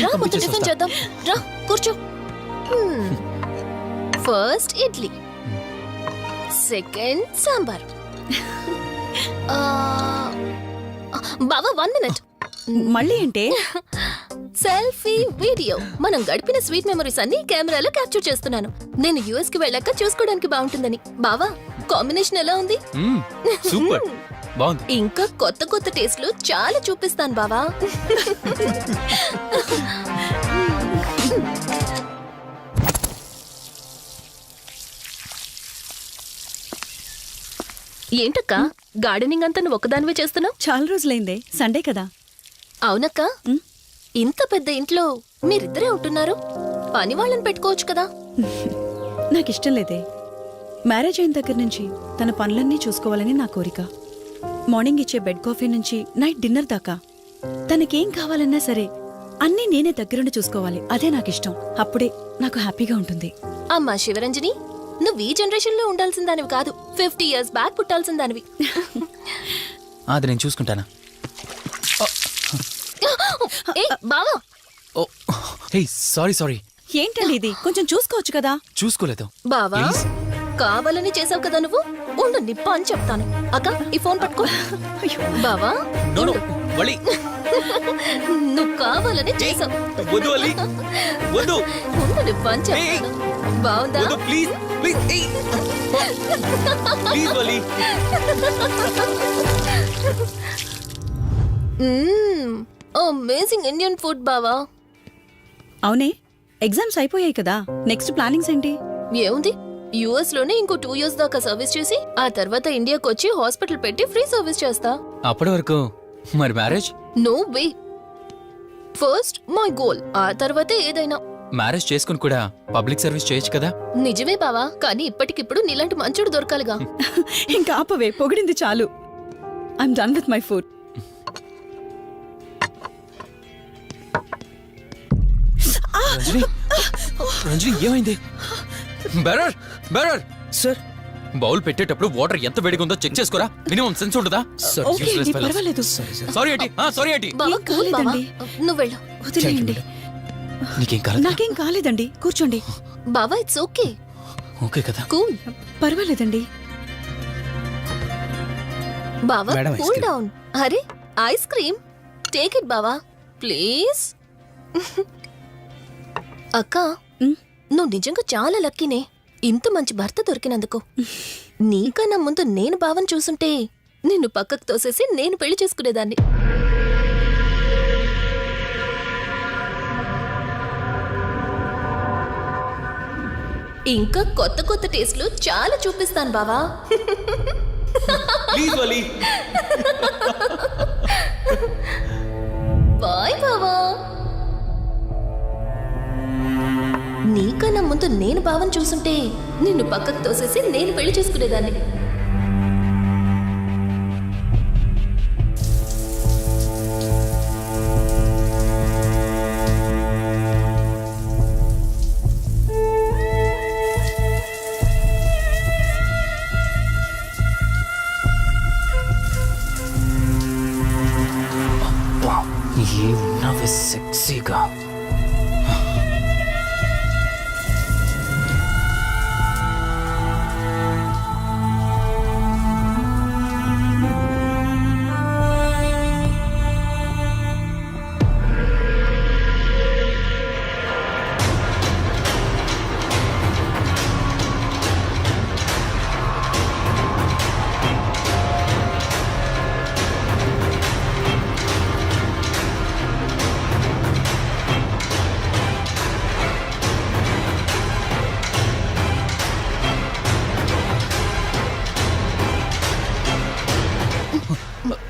రా ముందు టిఫిన్ చేద్దాం. రా కూర్చో. First idli, second sambar. బావా 1 మినిట్. మళ్ళీ ఏంటే? Selfie video. మనం గడిపిన స్వీట్ మెమరీస్ అన్ని కెమెరాలో క్యాప్చర్ చేస్తున్నాను. నేను యుఎస్ కి వెళ్ళాక చూసుకోవడానికి బాగుంటుందని. బావా కాంబినేషన్ ఎలా ఉంది? సూపర్ బాగుంది. ఇంకా కొత్త కొత్త టేస్ట్లు చాలా చూపిస్తాను బావా. ఏంటక్క గార్డెనింగ్ అంతా నువ్వు ఒక్కదానివే చేస్తున్నావు? చాలా రోజులైందే, సండే కదా. అవునక్క, ఇంత పెద్ద ఇంట్లో మీరిద్దరే ఉంటున్నారు, పని వాళ్ళని పెట్టుకోవచ్చు కదా. నాకిష్టం లేదే. మ్యారేజ్ అయిన దగ్గర నుంచి తన పనులన్నీ చూసుకోవాలని నా కోరిక. మార్నింగ్ ఇచ్చే బెడ్ కాఫీ నుంచి నైట్ డిన్నర్ దాకా తనకేం కావాలన్నా సరే అన్నీ నేనే దగ్గరుండి చూసుకోవాలి. అదే నాకిష్టం. అప్పుడే నాకు హ్యాపీగా ఉంటుంది. అమ్మా శివరంజని, నువ్వు ఈ జనరేషన్ లో ఉండాల్సిన దానివి కాదు, 50 years బ్యాక్ పుట్టాల్సిన దానివి. అది నేను చూసుకుంటానా? ఏ బావా, ఓ హే సారీ సారీ. ఏంటండి ఇది? కొంచెం చూసుకోవచ్చు కదా. చూసుకోలేదు. బావా Please. కావాలని చేసావు కదా నువ్వు. ఉండు నిప్ప అని చెప్తాను. అక్క ఈ ఫోన్ పట్టుకో. బావా నో నో వలి. నువ్వు కావాలని చేసావు. వద్దు వలి. వద్దు. ఉండు నిప్ప అని చెప్తాను. బావుందా? వద్దు ప్లీజ్ ప్లీజ్. ప్లీజ్ వలి. అమేజింగ్ ఇండియన్ ఫుడ్ బావా. అవునే, ఎగ్జామ్స్ అయిపోయాయి కదా. నెక్స్ట్ ప్లానింగ్స్ ఏంటి? ఏముంది, యుఎస్ లోనే ఇంకో 2 years దాకా సర్వీస్ చేసి ఆ తర్వాత ఇండియాకి వచ్చి హాస్పిటల్ పెట్టి ఫ్రీ సర్వీస్ చేస్తా. అప్పటి వరకు మరి marriage? No way. First my goal, ఆ తర్వాతే ఏదైనా. మ్యారేజ్ చేసుకుని కూడా పబ్లిక్ సర్వీస్ చేయొచ్చు కదా. నిజమే బావా, కానీ ఇప్పటికిప్పుడు నీలాంటి మంచుడు దొరకాలిగా. ఇంకా ఆపవే, పొగిడింది చాలు. I'm done with my food. Ranjani Ranjani ఏమైంది? బెరర్ బెరర్ సార్, బౌల్ పెట్టేటప్పుడు వాటర్ ఎంత వేడిగా ఉందో చెక్ చేసుకోరా. మినిమం సెన్స్ ఉంటుందా? ఓకే అండి, పర్వాలేదు. సారీ ఏంటి? సారీ ఏంటి? బావా ఏం కూల్ బావా, కాలేదండి. నువ్వు వెళ్ళు. వదిలేయండి. నీకేం కాలేదు? నాకేం కాలేదండి, కూర్చోండి. బావా ఇట్స్ ఓకే, ఓకే కదా. కూల్. పర్వాలేదండి. బావా madam, ice cool cream. Down. అరే ఐస్ క్రీమ్, టేక్ ఇట్ బావా ప్లీజ్. అక్క ఉమ్, నువ్వు నిజంగా చాలా లక్కీనే, ఇంత మంచి భర్త దొరికినందుకు. నీకన్నా ముందు నేను బావని చూసుంటే నిన్ను పక్కకు తోసేసి నేను పెళ్లి చేసుకునేదాన్ని. ఇంకా కొత్త కొత్త టేస్ట్లు చాలా చూపిస్తాను బావా. Please Vali. బాయ్ బావా. నీకన్నా ముందు నేను బావని చూసుంటే నిన్ను పక్కకు తోసేసి నేను పెళ్లి చేసుకునేదాన్ని. ఏమున్నావే సెక్సీగా.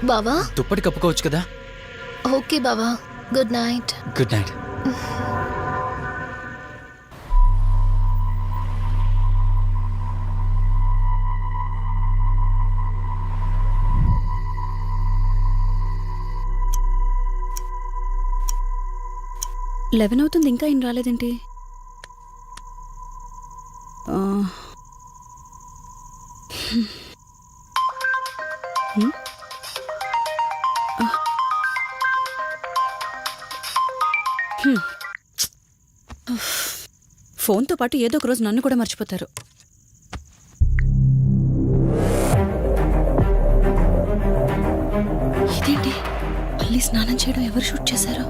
బావా దుప్పటి కప్పుకోవచ్చు కదా. ఓకే బావా, good night. Good night. Eleven అవుతుంది, ఇంకా ఏం రాలేదేంటి? ఫోన్తో పాటు ఏదో ఒక రోజు నన్ను కూడా మర్చిపోతారు. ఇదేంటి మళ్ళీ స్నానం చేయడం ఎవరు షూట్ చేశారు?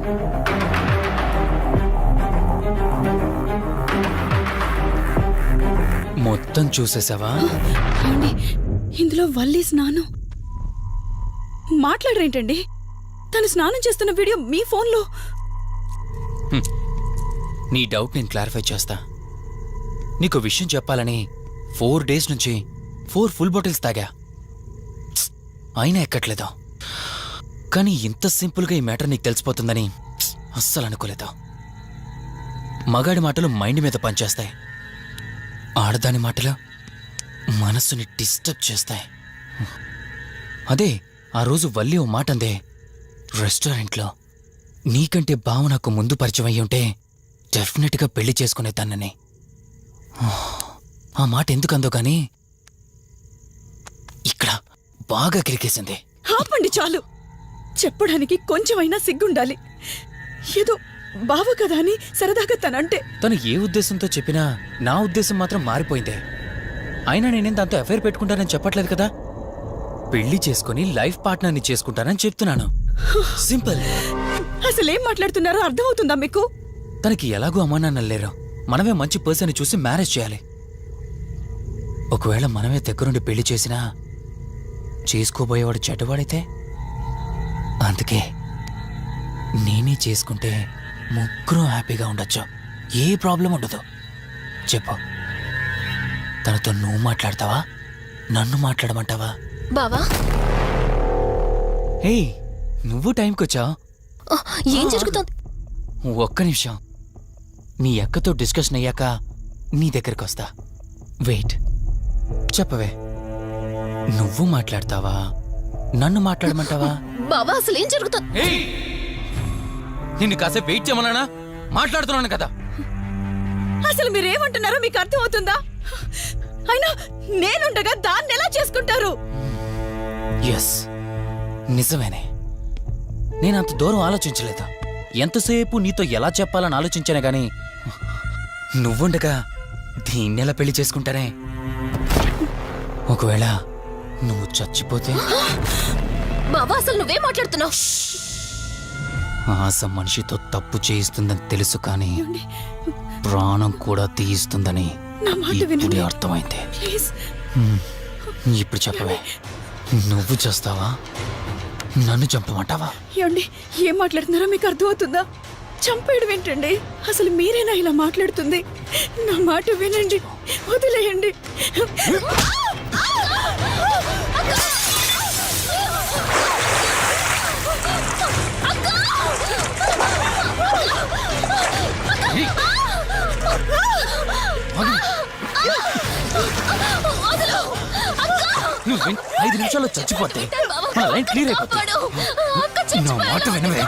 మొత్తం చూసేసావా? ఏమండి, ఇందులో వల్లి స్నానం మాట్లాడరేంటండి? తను స్నానం చేస్తున్న వీడియో మీ ఫోన్లో. నీ డౌట్ నేను క్లారిఫై చేస్తా. నీకు విషయం చెప్పాలని 4 days నుంచి 4 full బాటిల్స్ తాగా. అయినా ఎక్కట్లేదు. కానీ ఇంత సింపుల్గా ఈ మ్యాటర్ నీకు తెలిసిపోతుందని అస్సలు అనుకోలేదు. మగాడి మాటలు మైండ్ మీద పనిచేస్తాయి, ఆడదాని మాటలు మనస్సుని డిస్టర్బ్ చేస్తాయి. అదే ఆ రోజు వల్లి ఓ మాట అందే రెస్టారెంట్లో, నీకంటే బావ నాకు ముందు పరిచయం అయ్యి ఉంటే డెఫినెట్గా పెళ్లి చేసుకునేదాన్నని. ఆ మాట ఎందుకందో కానీ ఇక్కడ బాగా కిరికేసింది. ఆపండి చాలు. చెప్పడానికి కొంచెమైనా సిగ్గుండాలి. ఏదో బావ కదా అని సరదాగా తనంటే. తను ఏ ఉద్దేశంతో చెప్పినా నా ఉద్దేశం మాత్రం మారిపోయిందే. అయినా నేనేం దాంతో అఫైర్ పెట్టుకుంటానని చెప్పట్లేదు కదా. పెళ్లి చేసుకుని లైఫ్ పార్ట్నర్ని చేసుకుంటానని చెప్తున్నాను. సింపుల్. అసలేం మాట్లాడుతున్నారో అర్థమవుతుందా మీకు? తనకి ఎలాగో అమ్మా నాన్నలు లేరు. మనమే మంచి పర్సన్ చూసి మ్యారేజ్ చేయాలి. ఒకవేళ మనమే దగ్గరుండి పెళ్లి చేసినా చేసుకోబోయేవాడు చెడ్డవాడైతే. అందుకే నేనే చేసుకుంటే ముగ్గురు హ్యాపీగా ఉండొచ్చు, ఏ ప్రాబ్లం ఉండదు. చెప్పు, తనతో నువ్వు మాట్లాడతావా, నన్ను మాట్లాడమంటావా? బావా, హే, నువ్వు టైంకి వచ్చావు. ఏం జరుగుతోంది? ఒక్క నిమిషం, నీ అక్కతో డిస్కషన్ అయ్యాక నీ దగ్గరికి వస్తా. వెయిట్, చెప్పవే, నువ్వు మాట్లాడతావా, నన్ను మాట్లాడమంటావా? బావా, అసలు ఏం జరుగుతోంది? నిన్ను కాసేపు వెయిట్ చేయమన్నానా? మాట్లాడుతున్నాను కదా. అసలు మీరేమంటున్నారో మీకు అర్థమవుతుందా? అయినా నేనుండగా దాన్ని ఎలా చేసుకుంటారు? ఎస్, నిజమేనే. నేనంత దూరం ఆలోచించలేదు. ఎంతసేపు నీతో ఎలా చెప్పాలని ఆలోచించానే గాని నువ్వుండగా దీన్నెలా పెళ్లి చేసుకుంటానే? ఒకవేళ నువ్వు చచ్చిపోతే? బావా, అసలు నువ్వేం మాట్లాడుతున్నావు? ఆశ మనిషితో తప్పు చేయిస్తుందని తెలుసు, కానీ ప్రాణం కూడా తీయిస్తుందని నా మాట ఇప్పుడే వినండి అర్థమైంది. ప్లీజ్. ఇప్పుడు చెప్పవే, నువ్వు చేస్తావా, నన్ను చంపమంటావా? ఏమండి, ఏం మాట్లాడుతున్నారో మీకు అర్థమవుతుందా? చంపేయడం ఏంటండి? అసలు మీరేనా ఇలా మాట్లాడుతుంది? నా మాట వినండి, వదిలేయండి. నువ్వు 5 నిమిషాల్లో చచ్చిపోతే మన లైన్ క్లియర్ అయిపోతుంది. నా మాట వినవే.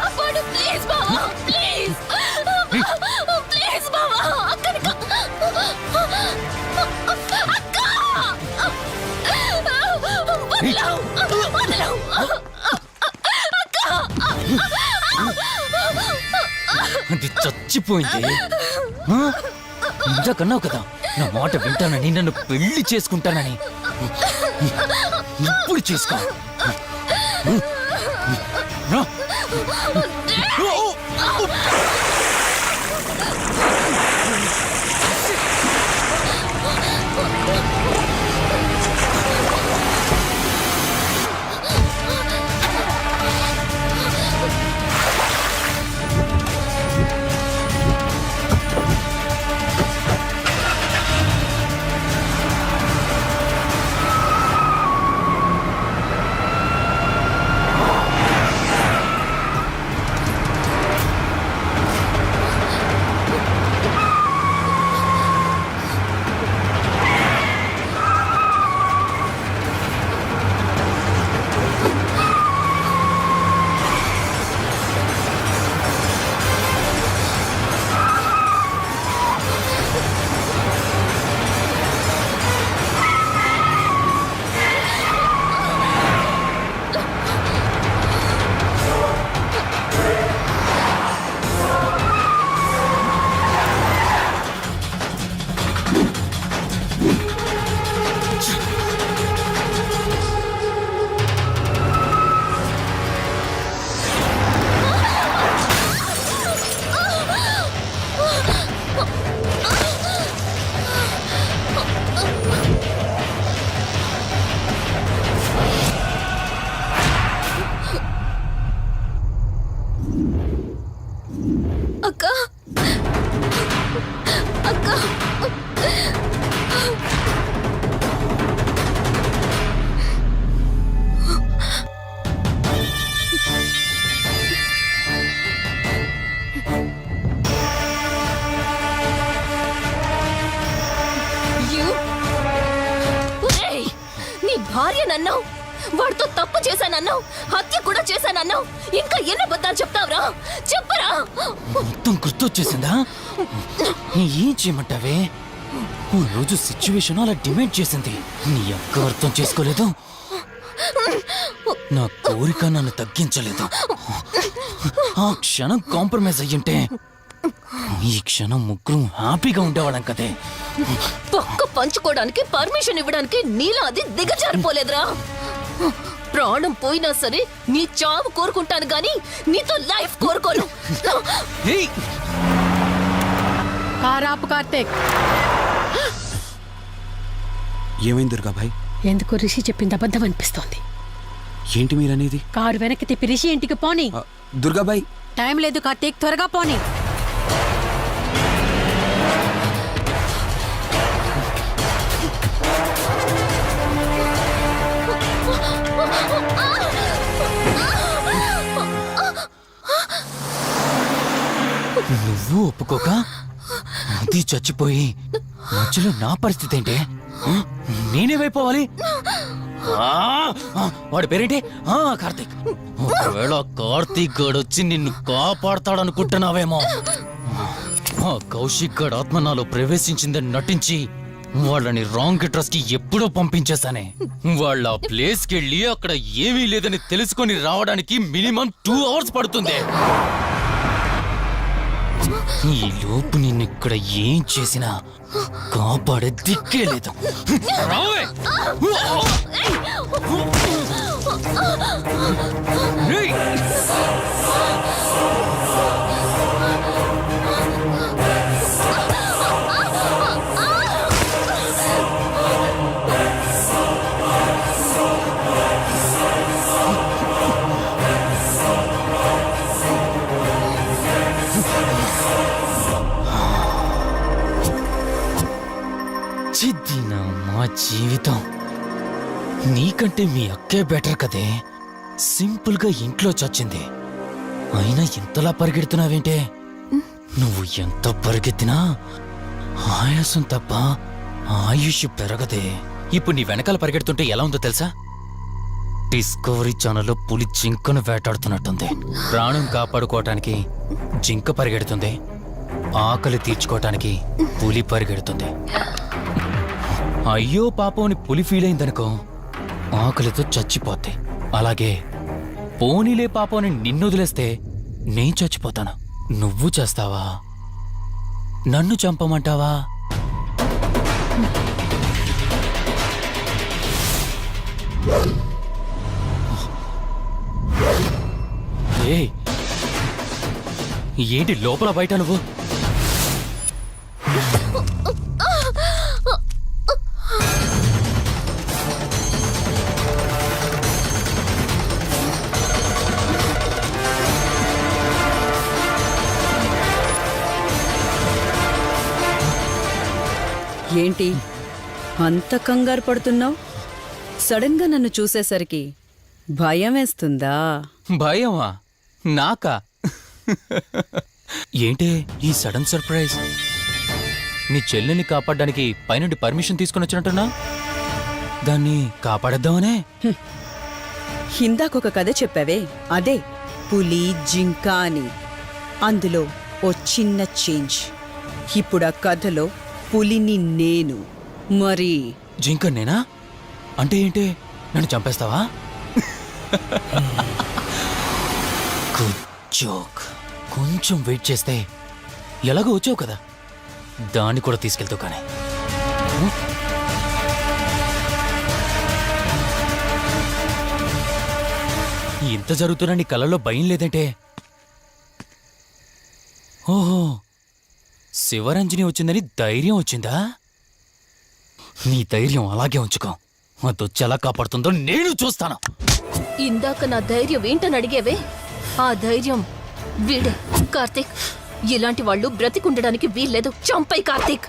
అది చచ్చిపోయింది. ఇంతకన్నావు కదా నా మాట వింటానని, నన్ను పెళ్లి చేసుకుంటానని. ఇప్పుడు చేసుకో. అక్క అక్క ఏయ్! నీ భార్య నన్నావు, వాడితో తప్పు చేశానన్నావు, హత్య కూడా చేశానన్నావు. ఇంకా ఎన్ని అబద్ధాలు చెప్తావురా? చెప్పరా? మొత్తం గుర్తొచ్చేసిందా? ఏం చేయమంటావే? ఓ రోజు సిచ్యువేషన్ అలా డిమాండ్ చేసింది. నీ అక్క అర్థం చేసుకోలేదు, నా కోరిక నన్ను తగ్గించలేదు. ఆ క్షణం కాంప్రమైజ్ అయ్యుంటే ఈ క్షణం ముగ్గురు హ్యాపీగా ఉండేవాళ్ళం కదే. పక్క పంచుకోవడానికి పర్మిషన్ ఇవ్వడానికి నీలా అది దిగజారిపోలేదురా. ప్రాణం పోయినా సరే నీ చావు కోరుకుంటాను గాని నీతో లైఫ్ కోరుకోను. ఏయ్! కారాపు కార్తీక్, ఏమైంది దుర్గాభాయ్? ఎందుకు రిషి చెప్పింది అబద్ధం అనిపిస్తోంది. ఏంటి మీరనేది? కారు వెనక్కి తిప్పి రిషి ఇంటికి పోని. దుర్గాభాయ్, టైం లేదు కార్తీక్, త్వరగా పోని. నువ్వు ఒప్పుకోక అది చచ్చిపోయి మధ్యలో నా పరిస్థితి ఏంటి? నేనేమైపోవాలి? వాడి పేరేంటి? కార్తీక్. ఒకవేళ కార్తీక్ గడు వచ్చి నిన్ను కాపాడతాడనుకుంటున్నావేమో. ఆ కౌశిక్ గడ్ ఆత్మ నాలో ప్రవేశించిందని నటించి వాళ్ళని రాంగ్ అడ్రస్ కి ఎప్పుడో పంపించేశానే. వాళ్ళ ప్లేస్ కి వెళ్ళి అక్కడ ఏమీ లేదని తెలుసుకొని రావడానికి మినిమం 2 hours పడుతుంది. ఈ లోపు నిన్నిక్కడ ఏం చేసినా కాపాడే దిక్కే లేదు. రావే! ఏయ్! చిద్దిన మా జీవితం. నీకంటే మీ అక్కే బెటర్ కదే. సింపుల్ గా ఇంట్లో చచ్చింది, అయినా ఇంతలా పరిగెడుతున్నావేంటే? నువ్వు ఎంత పరిగెత్తినా ఆయాసం తప్ప ఆయుష్ పెరగదే. ఇప్పుడు నీ వెనకాల పరిగెడుతుంటే ఎలా ఉందో తెలుసా? డిస్కవరీ ఛానల్లో పులి జింకను వేటాడుతున్నట్టుంది. ప్రాణం కాపాడుకోవటానికి జింక పరిగెడుతుంది, ఆకలి తీర్చుకోవటానికి పులి పరిగెడుతుంది. అయ్యో పాపం అని పులి ఫీల్ అయిందనుకో, ఆకలితో చచ్చిపోద్ది. అలాగే పోనీలే పాపం అని నిన్ను వదిలేస్తే నేను చచ్చిపోతాను. నువ్వు చేస్తావా? నన్ను చంపమంటావా? ఏయ్! ఏంటి లోపల బయట నువ్వు? ఏంటి అంత కంగారు పడుతున్నావు? సడన్ గా నన్ను చూసేసరికి భయం వేస్తుందా? భయమా? నాకా? ఏంటే ఈ సడన్ సర్ప్రైజ్? నీ చెల్లెల్ని కాపాడడానికి పైనుండి పర్మిషన్ తీసుకుని వచ్చినట్టున్నా? దాన్ని కాపాడేద్దామనే? ఇందాకొక కథ చెప్పావే, అదే పులి జింక అని. అందులో ఓ చిన్న చేంజ్. ఇప్పుడు ఆ కథలో పులిని నేను. మరి జింక నేనా? అంటే ఏంటి? నన్ను చంపేస్తావా? Good joke. కొంచెం వెయిట్ చేస్తే ఎలాగో వచ్చావు కదా, దాన్ని కూడా తీసుకెళ్తావు. కానీ ఇంత జరుగుతున్నా నీ కళ్ళల్లో భయం లేదంటే? ఓహో, శివరంజని వచ్చిందని ధైర్యం వచ్చిందా? నీ ధైర్యం అలాగే ఉంచుకో. అదొచ్చి ఎలా కాపాడుతుందో నేను చూస్తాను. ఇందాక నా ధైర్యం ఏంటని అడిగేవే, ఆ ధైర్యం వీడే. కార్తీక్, ఇలాంటి వాళ్ళు బ్రతికుండడానికి వీల్లేదు. చంపై కార్తీక్.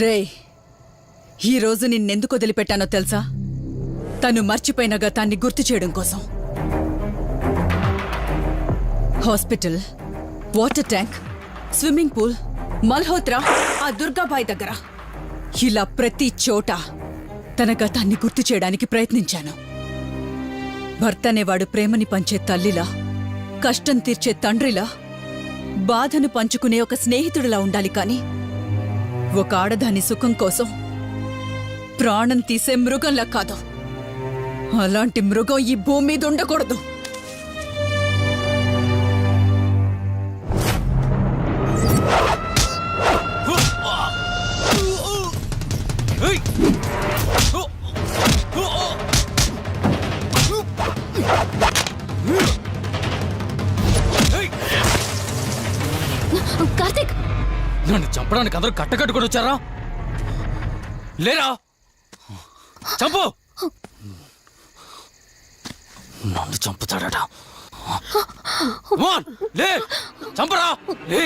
రేయ్, ఈరోజు నిన్నెందుకు వదిలిపెట్టానో తెలుసా? తను మర్చిపోయిన గతాన్ని గుర్తు చేయడం కోసం. Hospital, water tank, swimming pool, Malhotra, ఆ దుర్గాబాయి దగ్గర ఇలా ప్రతి చోట తన గతాన్ని గుర్తు చేయడానికి ప్రయత్నించాను. భర్త అనేవాడు ప్రేమని పంచే తల్లిలా, కష్టం తీర్చే తండ్రిలా, బాధను పంచుకునే ఒక స్నేహితుడిలా ఉండాలి కాని ఒక ఆడదాని సుఖం కోసం ప్రాణం తీసే మృగంలా కాదు. అలాంటి మృగం ఈ భూమి మీద ఉండకూడదు. కార్తీక్, నన్ను చంపడానికి అందరూ కట్టకట్టుకొని వచ్చారా? లేరా? చంపు! నన్ను చంపుతాడట. Come on, లే! చంపరా! లే!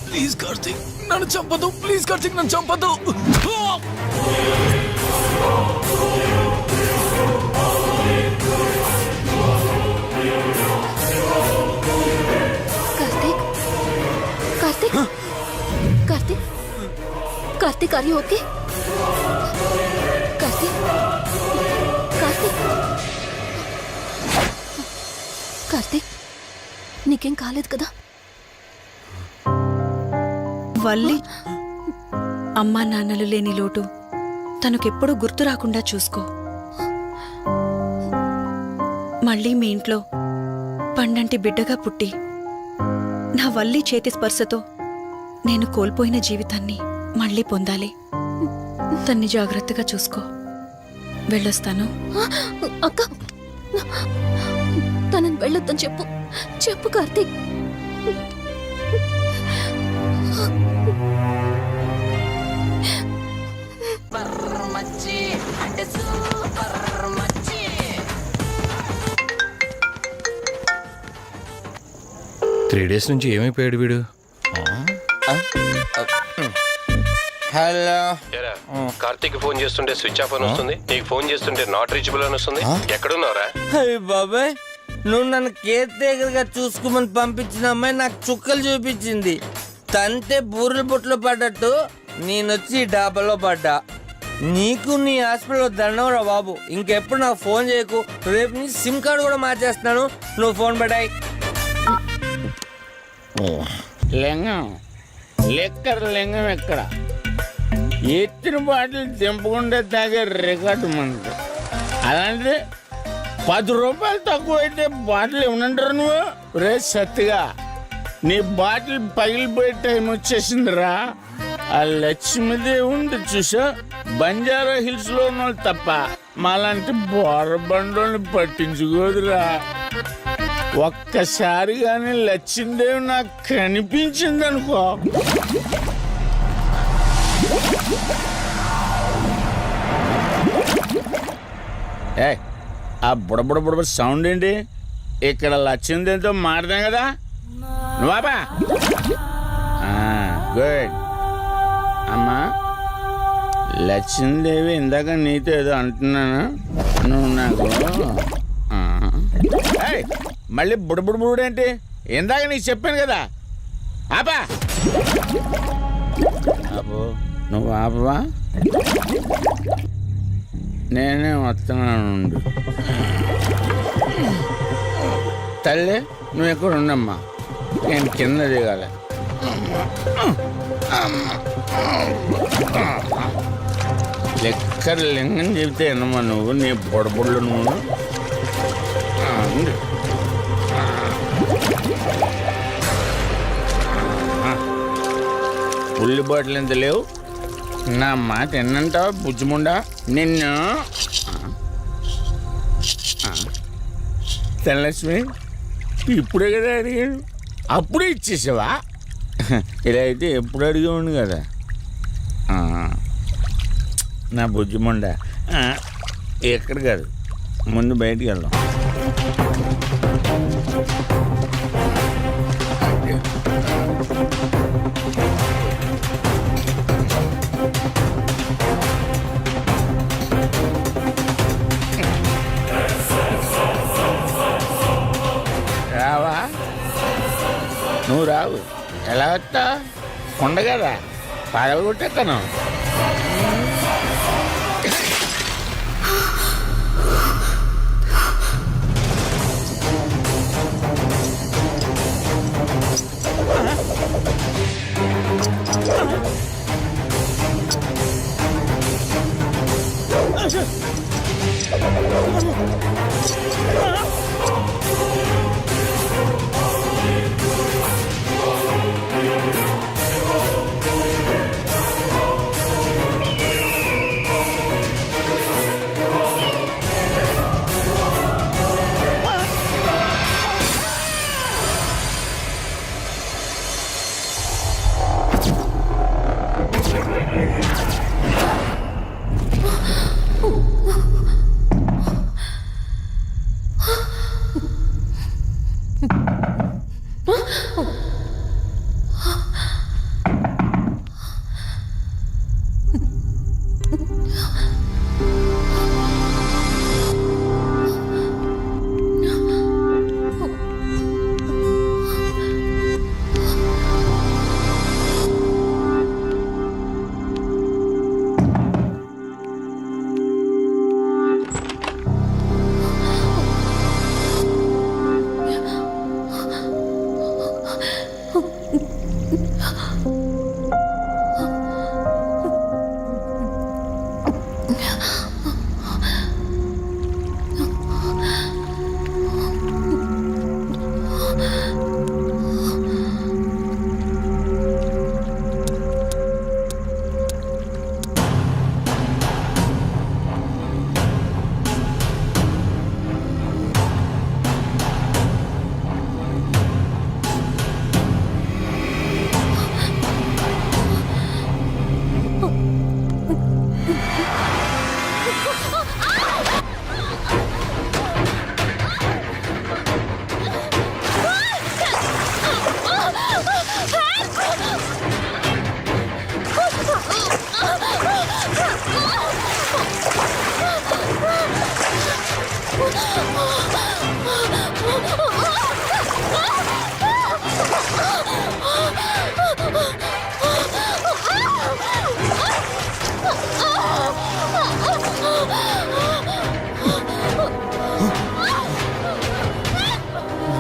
ప్లీజ్ కార్తీక్, నన్ను చంపదు. ప్లీజ్ కార్తీక్, నన్ను చంపదు. Karthik, Karthik, Karthik, Karthik, are you okay? Karthik, Karthik, Karthik, నీకేం కాలేదు కదా? వల్లి, అమ్మా నాన్నలు లేని లోటు తనకెప్పుడూ గుర్తు రాకుండా చూసుకో. మళ్ళీ మీ ఇంట్లో పండంటి బిడ్డగా పుట్టి నా వల్లి చేతి స్పర్శతో నేను కోల్పోయిన జీవితాన్ని మళ్ళీ పొందాలి. తన్ని జాగ్రత్తగా చూసుకో. వెళ్ళొస్తాను. అక్క, తనని వెళ్ళొద్దని చెప్పు. చెప్పు కార్తీక్. త్రీ డేస్ నుంచి ఏమైపోయాడు వీడు? హలో, కార్తీక్ ఫోన్ చేస్తుంటే స్విచ్ ఆఫ్ అని వస్తుంది, నీకు ఫోన్ చేస్తుంటే నాట్ రీచబుల్ అని వస్తుంది. ఎక్కడున్నారా? అయ్య బాబాయ్, నువ్వు నన్ను కేర్ టేకర్గా చూసుకోమని పంపించిన అమ్మాయి నాకు చుక్కలు చూపించింది. తంతే బూరెల బుట్టలో పడ్డట్టు నేనొచ్చి డాబాలో పడ్డా. నీకు నీ హాస్పిటల్లో దండవరా బాబు. ఇంకెప్పుడు నాకు ఫోన్ చేయకు. రేపు నీ సిమ్ కార్డు కూడా మార్చేస్తున్నాను. నువ్వు ఫోన్ పడాయి. లింగం లెక్కర లింగం ఎక్కడ? ఎత్తిన బాటిల్ తెంపకుండా తాగే రికార్డు మనకు. అలాంటిది 10 రూపాయలు తక్కువ అయితే బాటిల్ ఇవ్వనంటారు నువ్వు? రే సత్తిగా, నీ బాటిల్ పగిలిపోయే టైం వచ్చేసిందిరా. ఆ లక్ష్మీదేవి చూసా, బంజారా హిల్స్ లో ఉన్న తప్ప మాలాంటి బోరబండోని పట్టించుకోదురా. ఒక్కసారి కానీ లక్ష్మీదేవి నాకు కనిపించింది అనుకో, ఆ బుడబుడ సౌండ్ ఏంటి? ఇక్కడ లక్ష్మీదేవితో మాట్లాడతాం కదా నువ్వా? గుడ్. అమ్మా లక్ష్మీదేవి ఇందాక నీతో ఏదో అంటున్నాను నువ్వు నాకు ఆ. ఏయ్, మళ్ళీ బుడబుడు ఏంటి? ఇందాక నీకు చెప్పాను కదా ఆపా. ఆపు, నువ్వు ఆపవా? నేనే వస్తున్నాను ఉండు. తల్లి నువ్వు ఎక్కడ ఉండమ్మా, నేను కింద దిగాలి. లెక్కర లింగం చెబితే ఎన్నమ్మా నువ్వు, నీ బొడబుళ్ళు నువ్వు. ఉండు. ఉల్లి బాటిల్ ఎంత లేవు, నా మాట ఎన్నంటావా బుజ్జిముండా నిన్ను? ధనలక్ష్మి ఇప్పుడే కదా అడిగాడు, అప్పుడే ఇచ్చేసావా? ఇలా అయితే ఎప్పుడు అడిగేవాడు కదా. నా బుజ్జిముండా ఎక్కడ కాదు, ముందు బయటికి వెళ్దాం. రావా? నువ్వు రావు, ఎలా వస్తా? కొండ కదా, పగలు కొట్టేస్తాను.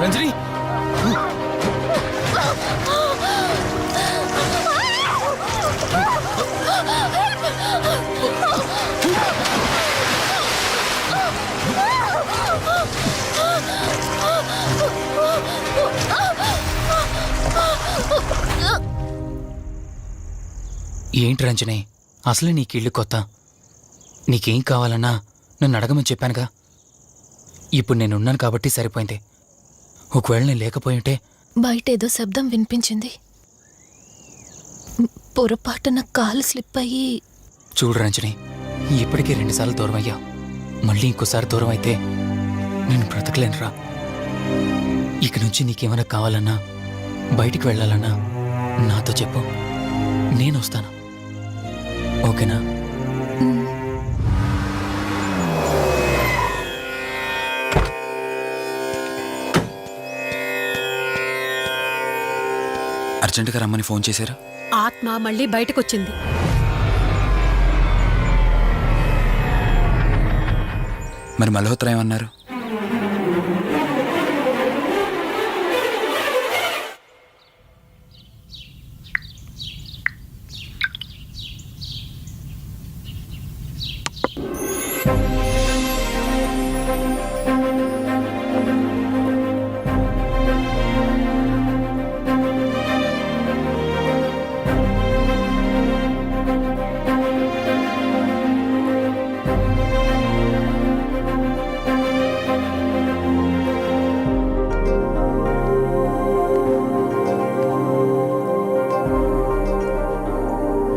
రంజని, ఏంటి రంజని, అసలే నీకు ఇల్లు కొత్త. నీకేం కావాలన్నా నన్ను అడగమని చెప్పానుగా. ఇప్పుడు నేనున్నాను కాబట్టి సరిపోయింది. ఒకవేళ నేను లేకపోయింటే బయట ఏదో శబ్దం వినిపించింది. పొరపాటున కాలు స్లిప్ అయ్యి. చూడు రంజని, ఇప్పటికే 2 సార్లు దూరం అయ్యా. మళ్ళీ ఇంకోసారి దూరం అయితే నేను బ్రతకలేనురా. ఇక నుంచి నీకేమైనా కావాలన్నా, బయటికి వెళ్ళాలన్నా నాతో చెప్పు, నేను వస్తాను. ఓకేనా? అర్జెంటుగా రమ్మని ఫోన్ చేశారా? ఆత్మ మళ్ళీ బయటకొచ్చింది. మరి మల్హోత్రా ఏమన్నారు?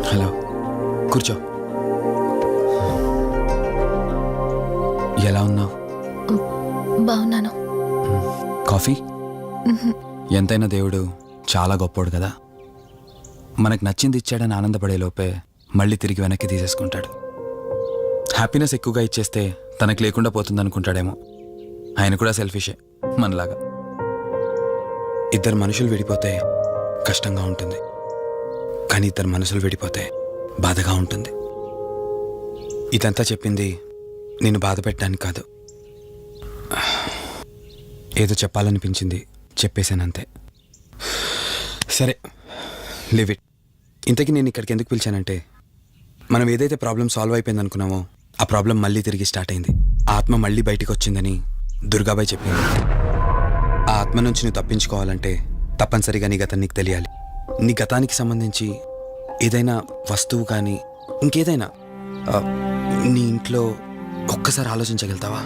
హలో, కూర్చో. ఎలా ఉన్నావు? బాగున్నాను. కాఫీ? ఎంతైనా దేవుడు చాలా గొప్పోడు కదా. మనకు నచ్చింది ఇచ్చాడని ఆనందపడే లోపే మళ్ళీ తిరిగి వెనక్కి తీసేసుకుంటాడు. హ్యాపీనెస్ ఎక్కువగా ఇచ్చేస్తే తనకు లేకుండా పోతుందనుకుంటాడేమో. ఆయన కూడా సెల్ఫిషే మనలాగా. ఇద్దరు మనుషులు విడిపోతే కష్టంగా ఉంటుంది, కానీ ఇద్దరు మనసులు విడిపోతే బాధగా ఉంటుంది. ఇదంతా చెప్పింది నేను బాధ పెట్టడానికి కాదు. ఏదో చెప్పాలనిపించింది, చెప్పేశానంతే. సరే, లివ్ ఇట్. ఇంతకీ నేను ఇక్కడికి ఎందుకు పిలిచానంటే, మనం ఏదైతే ప్రాబ్లం సాల్వ్ అయిపోయింది అనుకున్నామో ఆ ప్రాబ్లం మళ్ళీ తిరిగి స్టార్ట్ అయింది. ఆ ఆత్మ మళ్ళీ బయటికి వచ్చిందని దుర్గాబాయ్ చెప్పింది. ఆ ఆత్మ నుంచి నువ్వు తప్పించుకోవాలంటే తప్పనిసరిగా నీ గతం నీకు తెలియాలి. నీ గతానికి సంబంధించి ఏదైనా వస్తువు కానీ ఇంకేదైనా నీ ఇంట్లో ఒక్కసారి ఆలోచించగలుగుతావా?